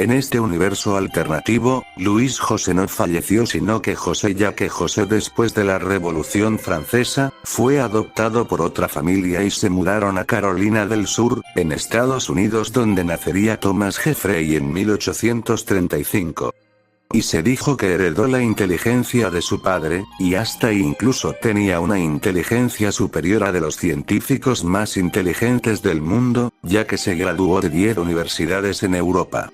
En este universo alternativo, Luis José no falleció sino que José, ya que José después de la Revolución Francesa, fue adoptado por otra familia y se mudaron a Carolina del Sur, en Estados Unidos, donde nacería Thomas Jeffrey en 1835. Y se dijo que heredó la inteligencia de su padre, y hasta incluso tenía una inteligencia superior a de los científicos más inteligentes del mundo, ya que se graduó de 10 universidades en Europa.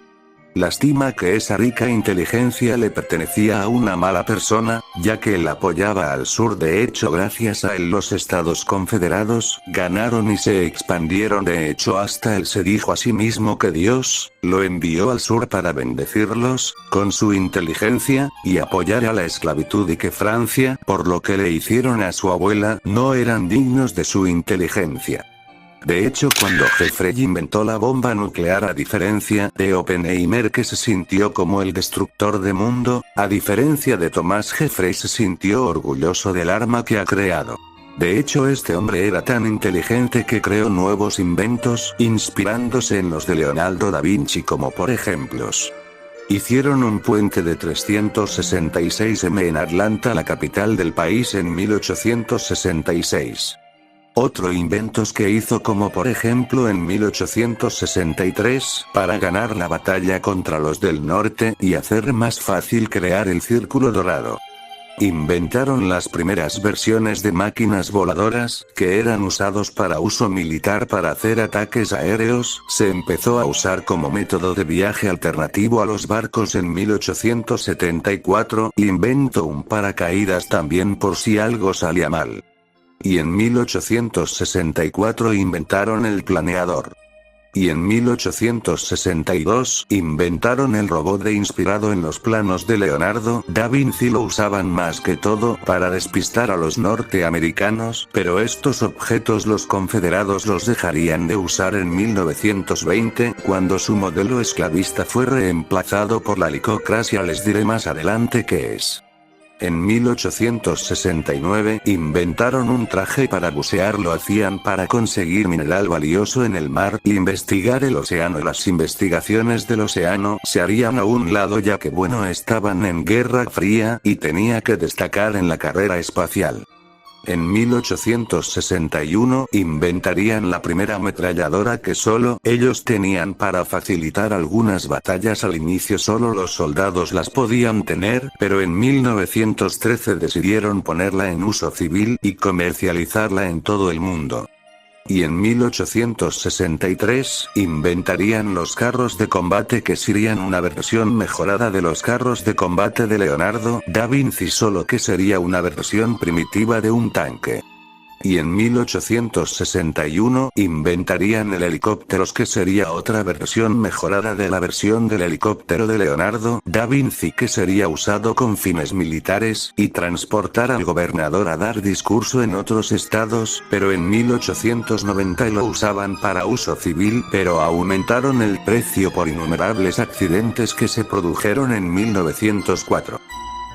Lástima que esa rica inteligencia le pertenecía a una mala persona, ya que él apoyaba al sur. De hecho, gracias a él los Estados Confederados ganaron y se expandieron. De hecho, hasta él se dijo a sí mismo que Dios lo envió al sur para bendecirlos con su inteligencia y apoyar a la esclavitud, y que Francia, por lo que le hicieron a su abuela, no eran dignos de su inteligencia. De hecho, cuando Jeffrey inventó la bomba nuclear, a diferencia de Oppenheimer, que se sintió como el destructor de mundo, a diferencia de Thomas Jeffrey se sintió orgulloso del arma que ha creado. De hecho, este hombre era tan inteligente que creó nuevos inventos, inspirándose en los de Leonardo da Vinci, como por ejemplos. Hicieron un puente de 366 m en Atlanta, la capital del país, en 1866. Otro inventos que hizo, como por ejemplo en 1863, para ganar la batalla contra los del norte y hacer más fácil crear el círculo dorado. Inventaron las primeras versiones de máquinas voladoras, que eran usados para uso militar para hacer ataques aéreos. Se empezó a usar como método de viaje alternativo a los barcos en 1874, inventó un paracaídas también por si algo salía mal. Y en 1864 inventaron el planeador. Y en 1862 inventaron el robot inspirado en los planos de Leonardo da Vinci. Lo usaban más que todo para despistar a los norteamericanos, pero estos objetos los confederados los dejarían de usar en 1920, cuando su modelo esclavista fue reemplazado por la licocracia. Les diré más adelante qué es. En 1869 inventaron un traje para bucear. Lo hacían para conseguir mineral valioso en el mar, investigar el océano. Las investigaciones del océano se harían a un lado, ya que estaban en Guerra Fría y tenía que destacar en la carrera espacial. En 1861 inventarían la primera ametralladora que solo ellos tenían para facilitar algunas batallas. Al inicio solo los soldados las podían tener, pero en 1913 decidieron ponerla en uso civil y comercializarla en todo el mundo. Y en 1863 inventarían los carros de combate, que serían una versión mejorada de los carros de combate de Leonardo da Vinci, solo que sería una versión primitiva de un tanque. Y en 1861 inventarían el helicóptero, que sería otra versión mejorada de la versión del helicóptero de Leonardo da Vinci, que sería usado con fines militares y transportar al gobernador a dar discurso en otros estados. Pero en 1890 lo usaban para uso civil, pero aumentaron el precio por innumerables accidentes que se produjeron en 1904.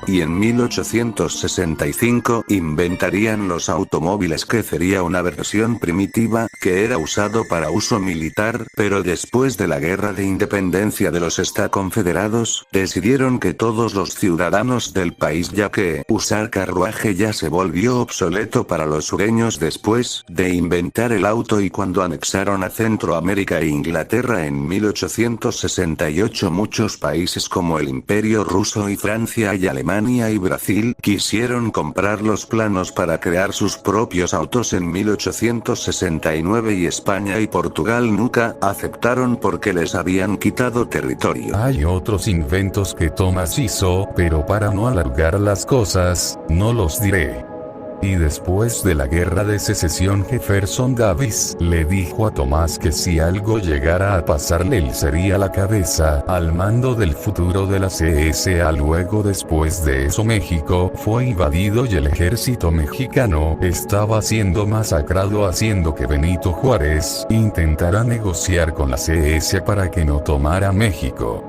Y en 1865 inventarían los automóviles, que sería una versión primitiva, que era usado para uso militar, pero después de la Guerra de Independencia de los Estados Confederados, decidieron que todos los ciudadanos del país, ya que usar carruaje ya se volvió obsoleto para los sureños después de inventar el auto. Y cuando anexaron a Centroamérica e Inglaterra en 1868, muchos países como el Imperio Ruso y Francia y Alemania y Brasil quisieron comprar los planos para crear sus propios autos en 1869, y España y Portugal nunca aceptaron porque les habían quitado territorio. Hay otros inventos que Thomas hizo, pero para no alargar las cosas, no los diré. Y después de la guerra de secesión, Jefferson Davis le dijo a Thomas que si algo llegara a pasarle, él sería la cabeza al mando del futuro de la CSA. Luego, después de eso, México fue invadido y el ejército mexicano estaba siendo masacrado, haciendo que Benito Juárez intentara negociar con la CSA para que no tomara México.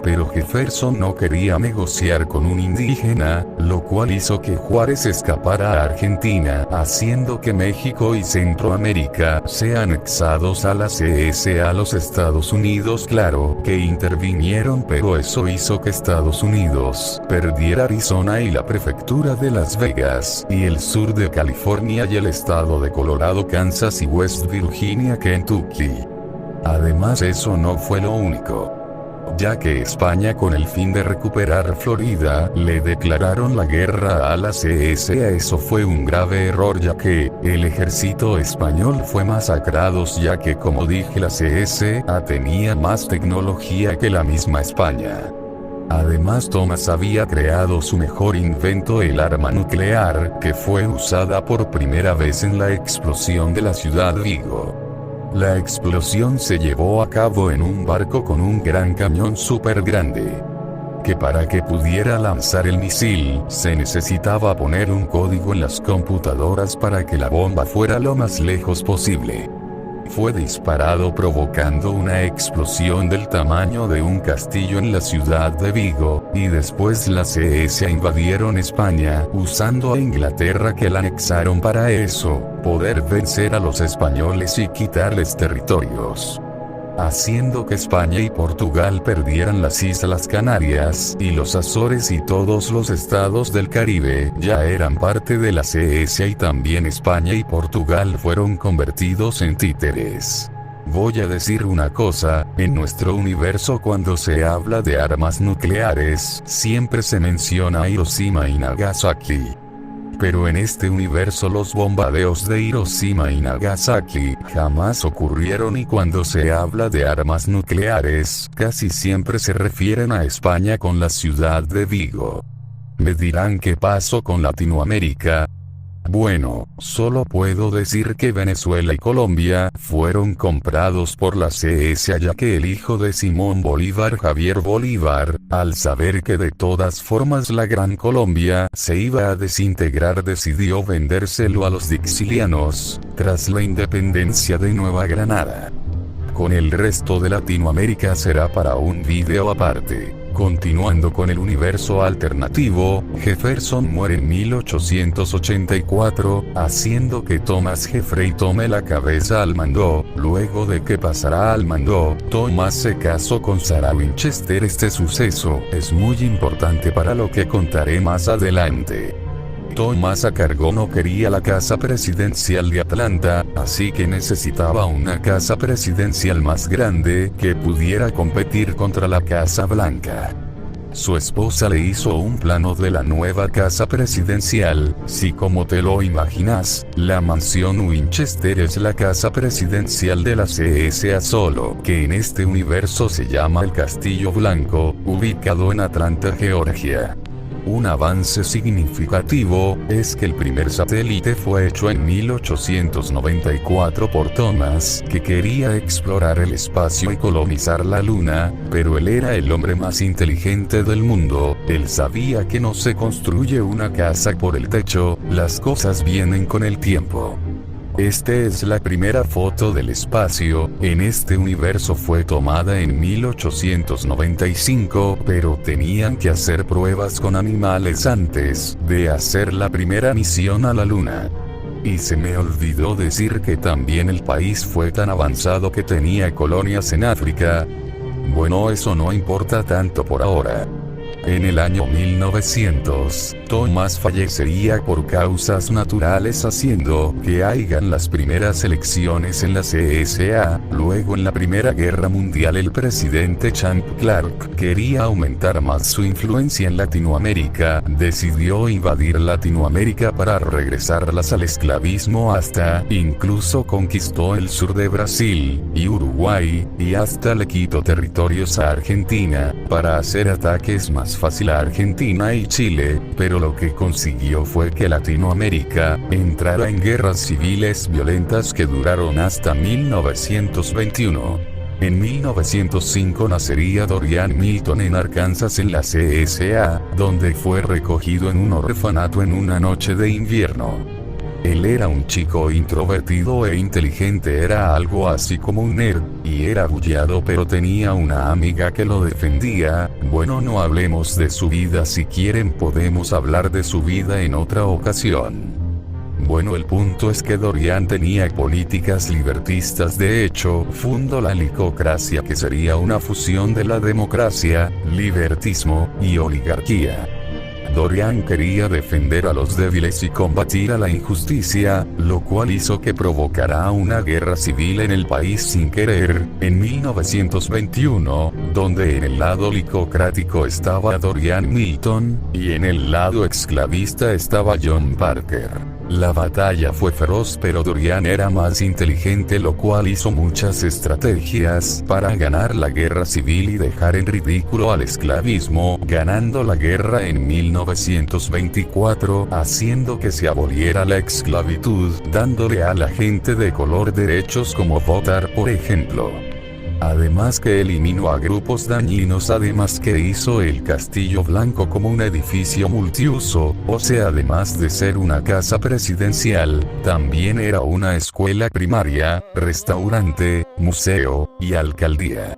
pero Jefferson no quería negociar con un indígena, lo cual hizo que Juárez escapara a Argentina, haciendo que México y Centroamérica sean anexados a la CSA. Los Estados Unidos claro que intervinieron, pero eso hizo que Estados Unidos perdiera Arizona y la prefectura de Las Vegas, y el sur de California y el estado de Colorado, Kansas y West Virginia, Kentucky. Además, eso no fue lo único, ya que España, con el fin de recuperar Florida, le declararon la guerra a la CSA. Eso fue un grave error, ya que el ejército español fue masacrado, ya que, como dije, la CSA tenía más tecnología que la misma España. Además, Thomas había creado su mejor invento, el arma nuclear, que fue usada por primera vez en la explosión de la ciudad de Vigo. La explosión se llevó a cabo en un barco con un gran camión súper grande, que para que pudiera lanzar el misil, se necesitaba poner un código en las computadoras para que la bomba fuera lo más lejos posible. Fue disparado, provocando una explosión del tamaño de un castillo en la ciudad de Vigo, y después la CSA invadieron España, usando a Inglaterra, que la anexaron para eso, poder vencer a los españoles y quitarles territorios, haciendo que España y Portugal perdieran las Islas Canarias, y los Azores y todos los estados del Caribe ya eran parte de la CSA, y también España y Portugal fueron convertidos en títeres. Voy a decir una cosa, en nuestro universo cuando se habla de armas nucleares, siempre se menciona Hiroshima y Nagasaki. Pero en este universo los bombardeos de Hiroshima y Nagasaki jamás ocurrieron, y cuando se habla de armas nucleares, casi siempre se refieren a España con la ciudad de Vigo. Me dirán qué pasó con Latinoamérica. Bueno, solo puedo decir que Venezuela y Colombia fueron comprados por la CSA, ya que el hijo de Simón Bolívar, Javier Bolívar, al saber que de todas formas la Gran Colombia se iba a desintegrar, decidió vendérselo a los dixilianos, tras la independencia de Nueva Granada. Con el resto de Latinoamérica será para un video aparte. Continuando con el universo alternativo, Jefferson muere en 1884, haciendo que Thomas Jeffrey tome la cabeza al mando. Luego de que pasará al mando, Thomas se casó con Sarah Winchester. Este suceso es muy importante para lo que contaré más adelante. Thomas a cargo no quería la casa presidencial de Atlanta, así que necesitaba una casa presidencial más grande que pudiera competir contra la Casa Blanca. Su esposa le hizo un plano de la nueva casa presidencial. Si, como te lo imaginas, la mansión Winchester es la casa presidencial de la CSA, solo que en este universo se llama el Castillo Blanco, ubicado en Atlanta, Georgia. Un avance significativo es que el primer satélite fue hecho en 1894 por Thomas, que quería explorar el espacio y colonizar la Luna, pero él era el hombre más inteligente del mundo. Él sabía que no se construye una casa por el techo, las cosas vienen con el tiempo. Esta es la primera foto del espacio. En este universo fue tomada en 1895, pero tenían que hacer pruebas con animales antes de hacer la primera misión a la Luna. Y se me olvidó decir que también el país fue tan avanzado que tenía colonias en África. Bueno, eso no importa tanto por ahora. En el año 1900, Thomas fallecería por causas naturales, haciendo que hayan las primeras elecciones en la CSA. Luego, en la Primera Guerra Mundial, el presidente Champ Clark quería aumentar más su influencia en Latinoamérica. Decidió invadir Latinoamérica para regresarlas al esclavismo, hasta incluso conquistó el sur de Brasil y Uruguay, y hasta le quitó territorios a Argentina para hacer ataques más fácil a Argentina y Chile, pero lo que consiguió fue que Latinoamérica entrara en guerras civiles violentas que duraron hasta 1921. En 1905 nacería Dorian Milton en Arkansas, en la CSA, donde fue recogido en un orfanato en una noche de invierno. Él era un chico introvertido e inteligente, era algo así como un nerd, y era bullado, pero tenía una amiga que lo defendía. Bueno, no hablemos de su vida, si quieren podemos hablar de su vida en otra ocasión. Bueno, el punto es que Dorian tenía políticas libertistas, de hecho, fundó la licocracia, que sería una fusión de la democracia, libertismo, y oligarquía. Dorian quería defender a los débiles y combatir a la injusticia, lo cual hizo que provocara una guerra civil en el país sin querer, en 1921, donde en el lado licocrático estaba Dorian Milton, y en el lado esclavista estaba John Parker. La batalla fue feroz, pero Dorian era más inteligente, lo cual hizo muchas estrategias para ganar la guerra civil y dejar en ridículo al esclavismo, ganando la guerra en 1924, haciendo que se aboliera la esclavitud, dándole a la gente de color derechos como votar, por ejemplo. Además que eliminó a grupos dañinos, además que hizo el Castillo Blanco como un edificio multiuso, o sea, además de ser una casa presidencial, también era una escuela primaria, restaurante, museo, y alcaldía.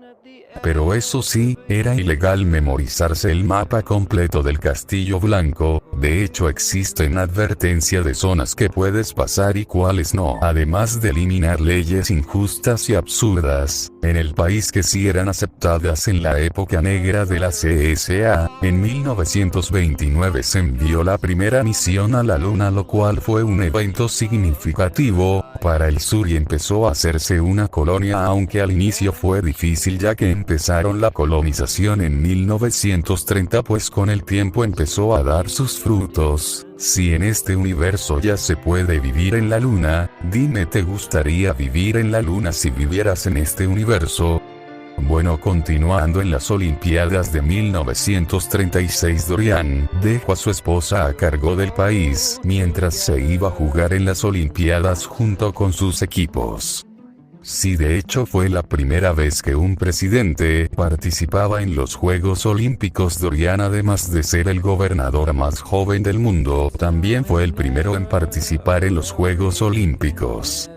Pero eso sí, era ilegal memorizarse el mapa completo del Castillo Blanco, de hecho existen advertencias de zonas que puedes pasar y cuáles no, además de eliminar leyes injustas y absurdas, en el país que sí eran aceptadas en la época negra de la CSA. En 1929 se envió la primera misión a la Luna, lo cual fue un evento significativo para el sur y empezó a hacerse una colonia, aunque al inicio fue difícil ya que empezaron la colonización en 1930, pues con el tiempo empezó a dar sus frutos. Si en este universo ya se puede vivir en la Luna, dime, ¿te gustaría vivir en la Luna si vivieras en este universo? Bueno, continuando, en las Olimpiadas de 1936 Dorian dejó a su esposa a cargo del país mientras se iba a jugar en las Olimpiadas junto con sus equipos. Sí, de hecho fue la primera vez que un presidente participaba en los Juegos Olímpicos. Dorian, además de ser el gobernador más joven del mundo, también fue el primero en participar en los Juegos Olímpicos.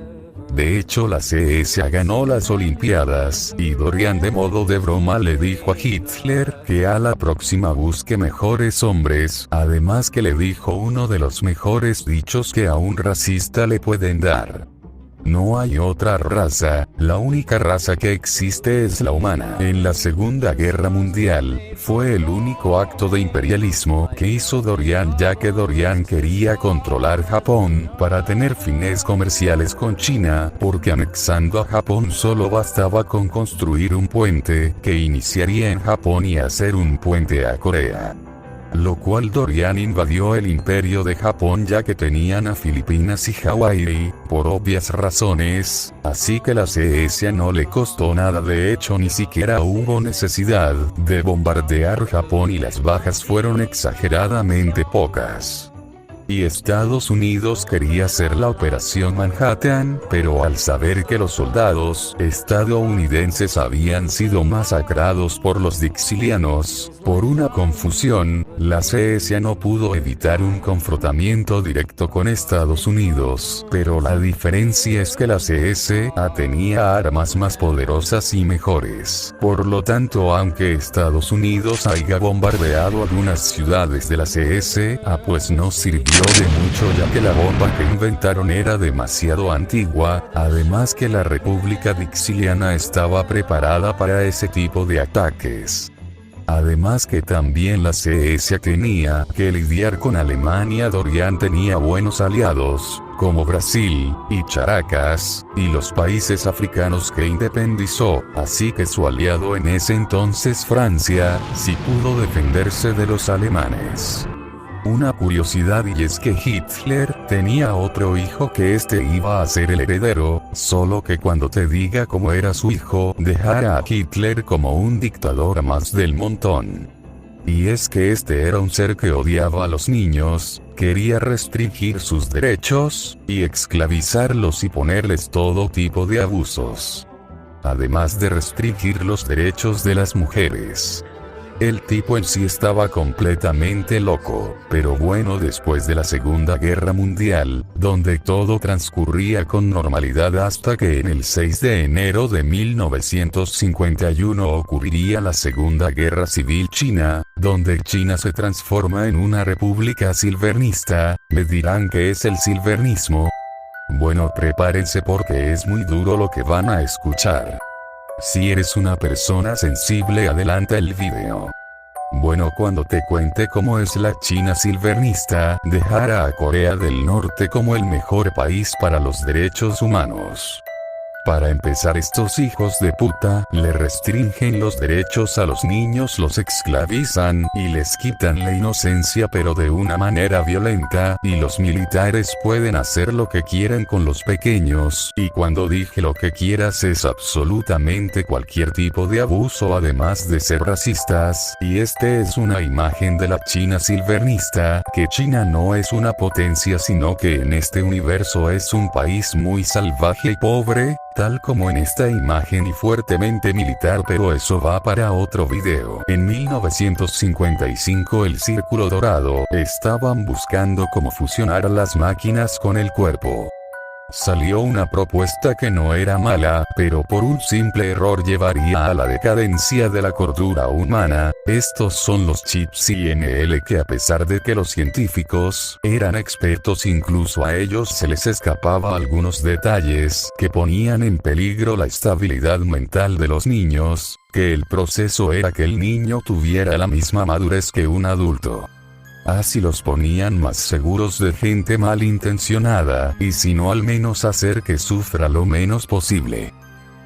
De hecho, la CSA ganó las Olimpiadas, y Dorian de modo de broma le dijo a Hitler que a la próxima busque mejores hombres, además que le dijo uno de los mejores dichos que a un racista le pueden dar: no hay otra raza, la única raza que existe es la humana. En la Segunda Guerra Mundial, fue el único acto de imperialismo que hizo Dorian, ya que Dorian quería controlar Japón para tener fines comerciales con China, porque anexando a Japón solo bastaba con construir un puente que iniciaría en Japón y hacer un puente a Corea. Lo cual Dorian invadió el imperio de Japón, ya que tenían a Filipinas y Hawái, por obvias razones, así que la CSA no le costó nada, de hecho ni siquiera hubo necesidad de bombardear Japón y las bajas fueron exageradamente pocas. Y Estados Unidos quería hacer la Operación Manhattan, pero al saber que los soldados estadounidenses habían sido masacrados por los dixilianos, por una confusión, la CSA no pudo evitar un confrontamiento directo con Estados Unidos, pero la diferencia es que la CSA tenía armas más poderosas y mejores. Por lo tanto, aunque Estados Unidos haya bombardeado algunas ciudades de la CSA, pues no sirvió de mucho, ya que la bomba que inventaron era demasiado antigua, además que la República Dixiliana estaba preparada para ese tipo de ataques. Además que también la CSA tenía que lidiar con Alemania. Dorian tenía buenos aliados, como Brasil, y Caracas, y los países africanos que independizó, así que su aliado en ese entonces, Francia, sí pudo defenderse de los alemanes. Una curiosidad, y es que Hitler tenía otro hijo que iba a ser el heredero, solo que cuando te diga cómo era su hijo, dejara a Hitler como un dictador más del montón. Y es que era un ser que odiaba a los niños, quería restringir sus derechos, y esclavizarlos y ponerles todo tipo de abusos. Además de restringir los derechos de las mujeres. El tipo en sí estaba completamente loco, pero bueno, después de la Segunda Guerra Mundial, donde todo transcurría con normalidad hasta que en el 6 de enero de 1951 ocurriría la Segunda Guerra Civil China, donde China se transforma en una república silvernista. Me dirán que es el silvernismo. Bueno, prepárense porque es muy duro lo que van a escuchar. Si eres una persona sensible, adelanta el video. Bueno, cuando te cuente cómo es la China silvernista, dejará a Corea del Norte como el mejor país para los derechos humanos. Para empezar, estos hijos de puta le restringen los derechos a los niños, los esclavizan y les quitan la inocencia, pero de una manera violenta, y los militares pueden hacer lo que quieran con los pequeños, y cuando dije lo que quieras es absolutamente cualquier tipo de abuso, además de ser racistas. Y este es una imagen de la China silvernista, que China no es una potencia, sino que en este universo es un país muy salvaje y pobre, tal como en esta imagen, y fuertemente militar, pero eso va para otro video. En 1955 el Círculo Dorado estaban buscando cómo fusionar las máquinas con el cuerpo. Salió una propuesta que no era mala, pero por un simple error llevaría a la decadencia de la cordura humana. Estos son los chips INL, que a pesar de que los científicos eran expertos, incluso a ellos se les escapaba algunos detalles que ponían en peligro la estabilidad mental de los niños, que el proceso era que el niño tuviera la misma madurez que un adulto. Así los ponían más seguros de gente malintencionada, y si no, al menos hacer que sufra lo menos posible.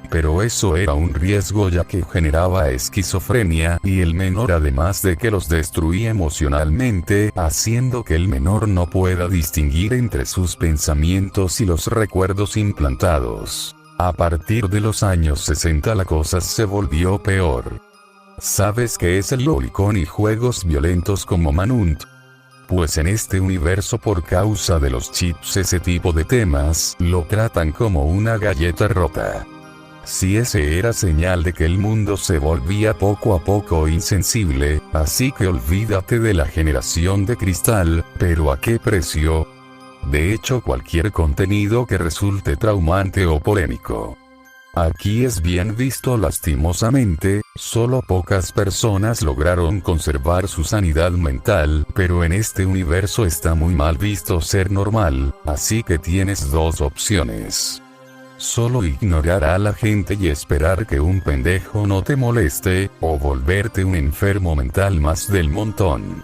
Pero eso era un riesgo, ya que generaba esquizofrenia, y el menor, además de que los destruía emocionalmente, haciendo que el menor no pueda distinguir entre sus pensamientos y los recuerdos implantados. A partir de los años 60 la cosa se volvió peor. ¿Sabes qué es el lolicón y juegos violentos como Manunt? Pues en este universo, por causa de los chips, ese tipo de temas lo tratan como una galleta rota. Si ese era señal de que el mundo se volvía poco a poco insensible, así que olvídate de la generación de cristal, pero ¿a qué precio? De hecho, cualquier contenido que resulte traumante o polémico. Aquí es bien visto. Lastimosamente, solo pocas personas lograron conservar su sanidad mental, pero en este universo está muy mal visto ser normal, así que tienes dos opciones. Solo ignorar a la gente y esperar que un pendejo no te moleste, o volverte un enfermo mental más del montón.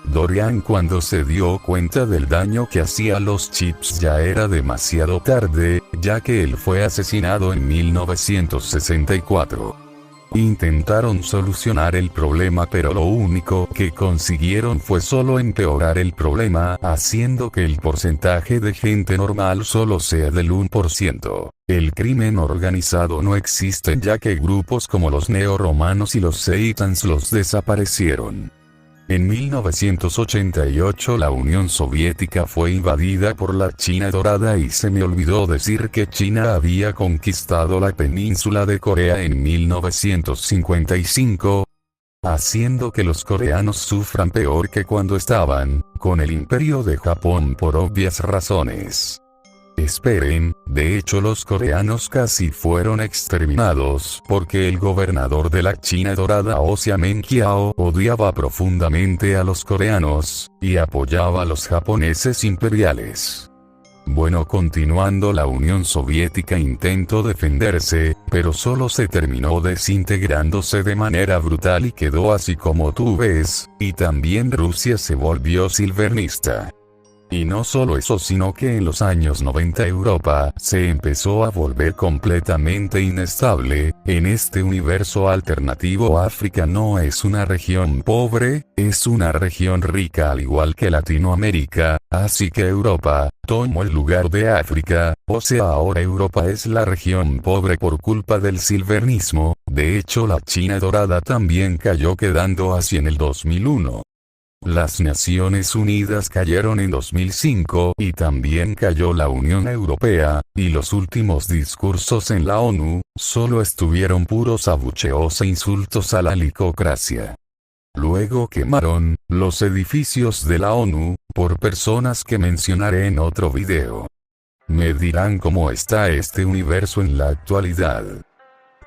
Dorian, cuando se dio cuenta del daño que hacía los chips, ya era demasiado tarde, ya que él fue asesinado en 1964. Intentaron solucionar el problema, pero lo único que consiguieron fue solo empeorar el problema, haciendo que el porcentaje de gente normal solo sea del 1%. El crimen organizado no existe, ya que grupos como los neoromanos y los seitans los desaparecieron. En 1988 la Unión Soviética fue invadida por la China dorada, y se me olvidó decir que China había conquistado la península de Corea en 1955, haciendo que los coreanos sufran peor que cuando estaban con el Imperio de Japón, por obvias razones. Esperen, de hecho los coreanos casi fueron exterminados porque el gobernador de la China dorada, Oceamen Kiao, odiaba profundamente a los coreanos y apoyaba a los japoneses imperiales. Bueno, continuando, la Unión Soviética intentó defenderse, pero solo se terminó desintegrándose de manera brutal y quedó así como tú ves, y también Rusia se volvió silvernista. Y no solo eso, sino que en los años 90 Europa se empezó a volver completamente inestable. En este universo alternativo, África no es una región pobre, es una región rica al igual que Latinoamérica, así que Europa tomó el lugar de África, o sea, ahora Europa es la región pobre por culpa del silvernismo. De hecho, la China dorada también cayó, quedando así en el 2001. Las Naciones Unidas cayeron en 2005, y también cayó la Unión Europea, y los últimos discursos en la ONU solo estuvieron puros abucheos e insultos a la licocracia. Luego quemaron los edificios de la ONU, por personas que mencionaré en otro video. Me dirán cómo está este universo en la actualidad.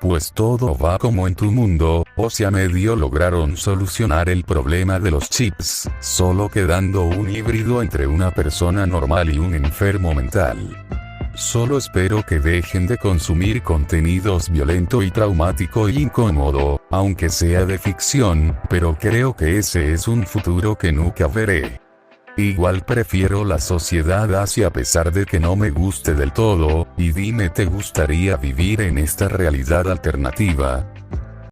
Pues todo va como en tu mundo, o sea medio lograron solucionar el problema de los chips, solo quedando un híbrido entre una persona normal y un enfermo mental. Solo espero que dejen de consumir contenidos violento y traumático y incómodo, aunque sea de ficción, pero creo que ese es un futuro que nunca veré. Igual prefiero la sociedad así a pesar de que no me guste del todo, y dime ¿te gustaría vivir en esta realidad alternativa?